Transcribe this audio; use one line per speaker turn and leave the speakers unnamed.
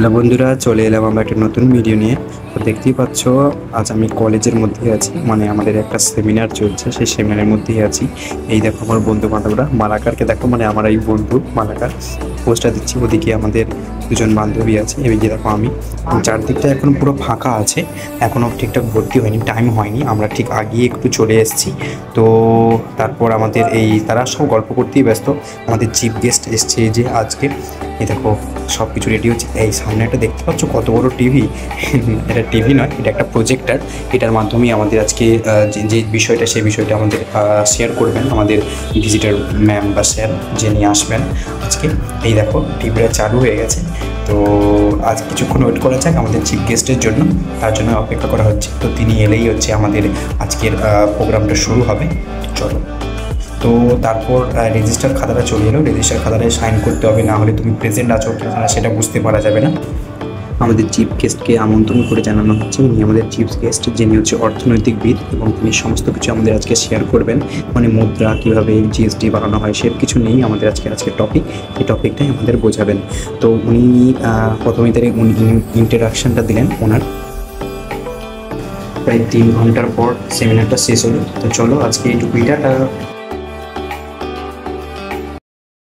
Hello বন্ধুরা, চলে এলাম আমরা একটা নতুন ভিডিও নিয়ে। তো দেখতেই পাচ্ছ, আজ আমি কলেজের মধ্যেই আছি, মানে আমাদের একটা সেমিনার চলছে, সেই সেমিনারের মধ্যেই আছি। এই দেখো আমার বন্ধু বান্ধবরা, মালাকারকে দেখো, মানে আমার এই বন্ধু মালাকার পোস্টটা দিচ্ছি। ওদিকে আমাদের দুজন বান্ধবী আছে, এদিকে দেখো আমি। চারদিকটা এখন পুরো ফাঁকা আছে, এখনও ঠিকঠাক ভর্তি হয়নি, টাইম হয়নি, আমরা ঠিক আগিয়ে একটু চলে এসেছি। তো তারপর আমাদের তারা সব গল্প করতেই ব্যস্ত। আমাদের চিফ গেস্ট এসছে যে আজকে। এই দেখো সব কিছু রেডি হচ্ছে। এই সামনে একটা দেখতে পাচ্ছ কত বড় টিভি। এটা টিভি নয়, এটা একটা প্রজেক্টর। এটার মাধ্যমেই আমাদের আজকে যে বিষয়টা, সেই বিষয়টা আমাদের শেয়ার করবেন আমাদের ভিজিটার ম্যাম বা স্যার, যে নিয়ে আসবেন আজকে। এই দেখো টিভিটা চালু হয়ে গেছে। তো আজ কিছুক্ষণ ওয়েট করা যাক আমাদের চিফ গেস্টের জন্য, তার জন্য অপেক্ষা করা হচ্ছে। তো তিনি এলেই হচ্ছে আমাদের আজকের প্রোগ্রামটা শুরু হবে। চলো। তো তারপর রেজিস্টার খাতাটা চলে এলো, রেজিস্টার খাতাটায় সাইন করতে হবে, না হলে তুমি প্রেজেন্ট আছো কিনা সেটা বুঝতে পারা যাবে না। আমাদের চিফ গেস্টকে আমন্ত্রণ করে জানানো হচ্ছে, উনি আমাদের চিফ গেস্ট, যিনি হচ্ছে অর্থনৈতিকবিদ, এবং তিনি সমস্ত কিছু আমাদের আজকে শেয়ার করবেন, মানে মুদ্রা কীভাবে জিএসটি বানানো হয় সব কিছু নিয়েই আমাদের আজকের টপিক। এই টপিকটাই আমাদের বোঝাবেন। তো উনি প্রথমেই তার উনি ইন্টারাকশানটা দিলেন ওনার। প্রায় 3 ঘন্টার পর সেমিনারটা শেষ হলো। তো চলো আজকে এইটুকুই, টাটা।